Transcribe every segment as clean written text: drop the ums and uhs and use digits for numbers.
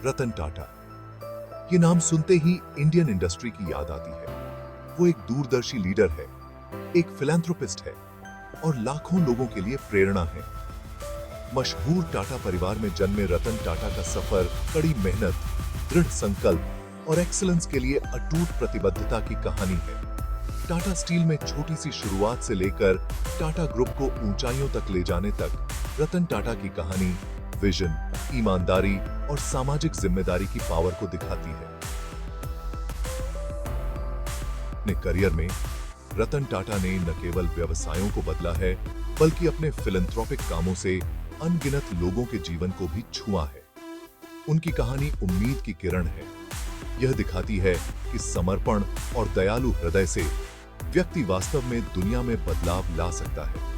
रतन टाटा। ये नाम सुनते ही इंडियन इंडस्ट्री की याद आती है। वो एक दूरदर्शी लीडर है, एक फिलैंथ्रोपिस्ट है और लाखों लोगों के लिए प्रेरणा है। मशहूर टाटा परिवार में जन्मे रतन टाटा का सफर कड़ी मेहनत, दृढ़ संकल्प और एक्सीलेंस के लिए अटूट प्रतिबद्धता की कहानी है। टाटा स्टील में छोटी सी शुरुआत से लेकर टाटा ग्रुप को ऊंचाइयों तक ले जाने तक रतन टाटा की कहानी विजन, ईमानदारी और सामाजिक जिम्मेदारी की पावर को दिखाती है। अपने करियर में रतन टाटा ने न केवल व्यवसायों को बदला है, बल्कि अपने फिलैंथ्रोपिक कामों से अनगिनत लोगों के जीवन को भी छुआ है। उनकी कहानी उम्मीद की किरण है। यह दिखाती है कि समर्पण और दयालु हृदय से व्यक्ति वास्तव में दुनिया में बदलाव ला सकता है।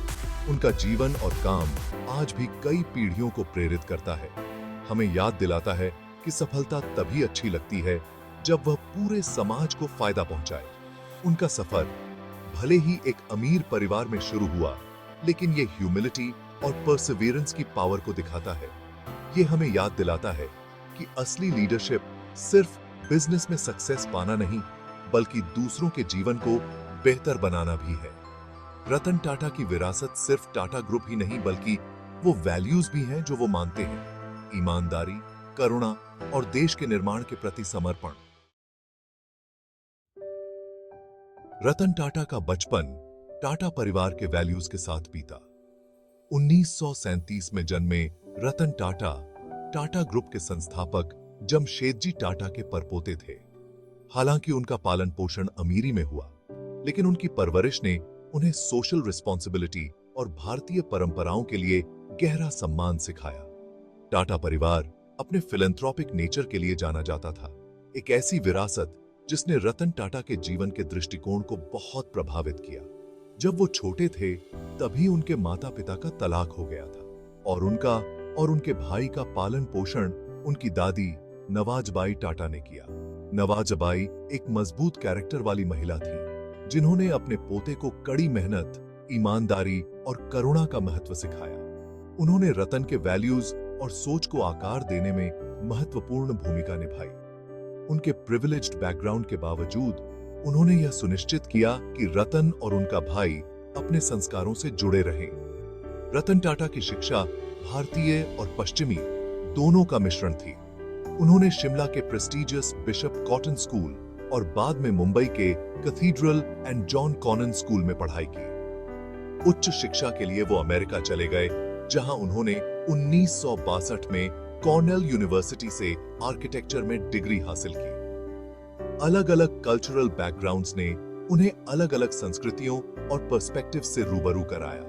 उनका जीवन और काम आज भी कई पीढ़ियों को प्रेरित करता है। हमें याद दिलाता है कि सफलता तभी अच्छी लगती है जब वह पूरे समाज को फायदा पहुंचाए। उनका सफर भले ही एक अमीर परिवार में शुरू हुआ, लेकिन यह ह्यूमिलिटी और परसिवियरेंस की पावर को दिखाता है। यह हमें याद दिलाता है कि असली लीडरशिप सिर्फ बिजनेस में सक्सेस पाना नहीं, बल्कि दूसरों के जीवन को बेहतर बनाना भी है। रतन टाटा की विरासत सिर्फ टाटा ग्रुप ही नहीं, बल्कि वो वैल्यूज भी हैं जो वो मानते हैं: ईमानदारी, करुणा और देश के निर्माण के प्रति समर्पण। रतन टाटा का बचपन टाटा परिवार के वैल्यूज के साथ बीता। 1937 में जन्मे रतन टाटा टाटा ग्रुप के संस्थापक जमशेदजी टाटा के परपोते थे। हालांकि उनका पालन पोषण अमीरी में हुआ, लेकिन उनकी परवरिश ने उन्हें सोशल रिस्पॉन्सिबिलिटी और भारतीय परंपराओं के लिए गहरा सम्मान सिखाया। टाटा परिवार अपने फिलैंथ्रोपिक नेचर के लिए जाना जाता था, एक ऐसी विरासत जिसने रतन टाटा के जीवन के दृष्टिकोण को बहुत प्रभावित किया। जब वो छोटे थे, तभी उनके माता पिता का तलाक हो गया था और उनका और उनके भाई का पालन पोषण उनकी दादी नवाजबाई टाटा ने किया। नवाजबाई एक मजबूत कैरेक्टर वाली महिला थी, जिन्होंने अपने पोते को कड़ी मेहनत, ईमानदारी और करुणा का महत्व सिखाया। उन्होंने रतन के वैल्यूज और सोच को आकार देने में महत्वपूर्ण भूमिका निभाई। उनके प्रिविलेज्ड बैकग्राउंड के बावजूद उन्होंने यह सुनिश्चित किया कि रतन और उनका भाई अपने संस्कारों से जुड़े रहें। रतन टाटा की शिक्षा भारतीय और पश्चिमी दोनों का मिश्रण थी। उन्होंने शिमला के प्रेस्टिजियस बिशप कॉटन स्कूल और बाद में मुंबई के cathedral and John Connon school में पढ़ाई की। उच्च शिक्षा के लिए वो अमेरिका चले गए, जहां उन्होंने 1962 में कॉर्नेल यूनिवर्सिटी से आर्किटेक्चर में डिग्री हासिल की। अलग-अलग कल्चरल बैकग्राउंड्स ने उन्हें अलग-अलग संस्कृतियों और पर्सपेक्टिव से रूबरू कराया,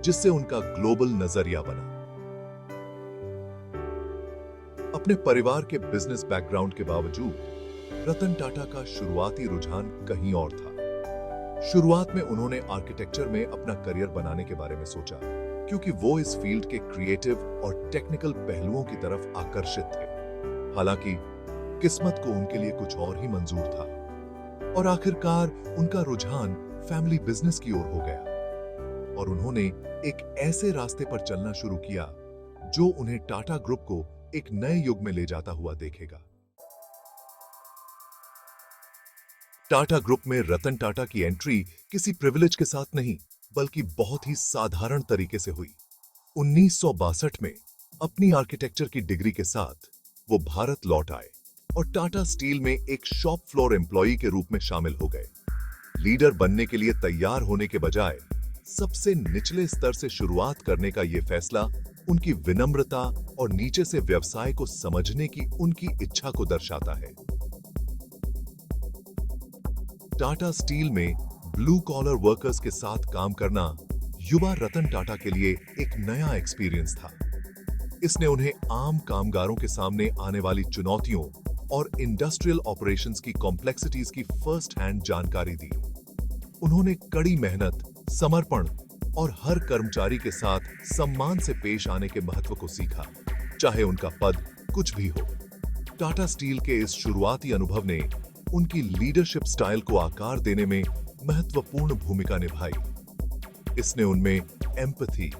जिससे उनका ग्लोबल नजरिया बना। अपने परिवार के बिजनेस बैकग्राउंड के बावजूद रतन टाटा का शुरुआती रुझान कहीं और था। शुरुआत में उन्होंने आर्किटेक्चर में अपना करियर बनाने के बारे में सोचा, क्योंकि वो इस फील्ड के क्रिएटिव और टेक्निकल पहलुओं की तरफ आकर्षित थे। हालांकि किस्मत को उनके लिए कुछ और ही मंजूर था और आखिरकार उनका रुझान फैमिली बिजनेस की ओर हो गया और उन्होंने एक ऐसे रास्ते पर चलना शुरू किया जो उन्हें टाटा ग्रुप को एक नए युग में ले जाता हुआ देखेगा। टाटा ग्रुप में रतन टाटा की एंट्री किसी प्रिविलेज के साथ नहीं, बल्कि बहुत ही साधारण तरीके से हुई। 1962 में अपनी आर्किटेक्चर की डिग्री के साथ वो भारत लौट आए और टाटा स्टील में एक शॉप फ्लोर एम्प्लॉई के रूप में शामिल हो गए। लीडर बनने के लिए तैयार होने के बजाय सबसे निचले स्तर से शुरुआत करने का यह फैसला उनकी विनम्रता और नीचे से व्यवसाय को समझने की उनकी इच्छा को दर्शाता है। टाटा स्टील में ब्लू कॉलर वर्कर्स के साथ काम करना युवा रतन टाटा के लिए एक नया एक्सपीरियंस था। इसने उन्हें आम कामगारों के सामने आने वाली चुनौतियों और इंडस्ट्रियल ऑपरेशंस की कॉम्प्लेक्सिटीज की फर्स्ट हैंड जानकारी दी। उन्होंने कड़ी मेहनत, समर्पण और हर कर्मचारी के साथ सम्मान से पेश आने के महत्व को सीखा, चाहे उनका पद कुछ भी हो। टाटा स्टील के इस शुरुआती अनुभव ने उनकी लीडरशिप स्टाइल को आकार देने में महत्वपूर्ण भूमिका निभाई। इसने उनमें एम्पैथी,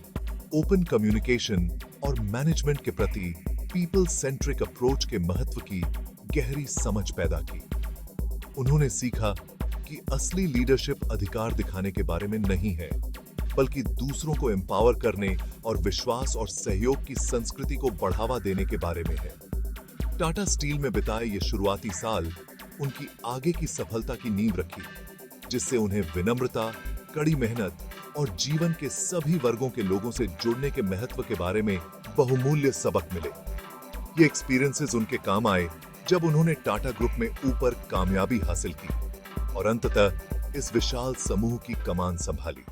ओपन कम्युनिकेशन और मैनेजमेंट के प्रति पीपल सेंट्रिक अप्रोच के महत्व की गहरी समझ पैदा की। उन्होंने सीखा कि असली लीडरशिप अधिकार दिखाने के बारे में नहीं है, बल्कि दूसरों को एम्पावर करने और विश्वास और सहयोग की संस्कृति को बढ़ावा देने के बारे में है। टाटा स्टील में बिताए ये शुरुआती साल उनकी आगे की सफलता की नींव रखी, जिससे उन्हें विनम्रता, कड़ी मेहनत और जीवन के सभी वर्गों के लोगों से जुड़ने के महत्व के बारे में बहुमूल्य सबक मिले। ये एक्सपीरियंसेस उनके काम आए जब उन्होंने टाटा ग्रुप में ऊपर कामयाबी हासिल की और अंततः इस विशाल समूह की कमान संभाली।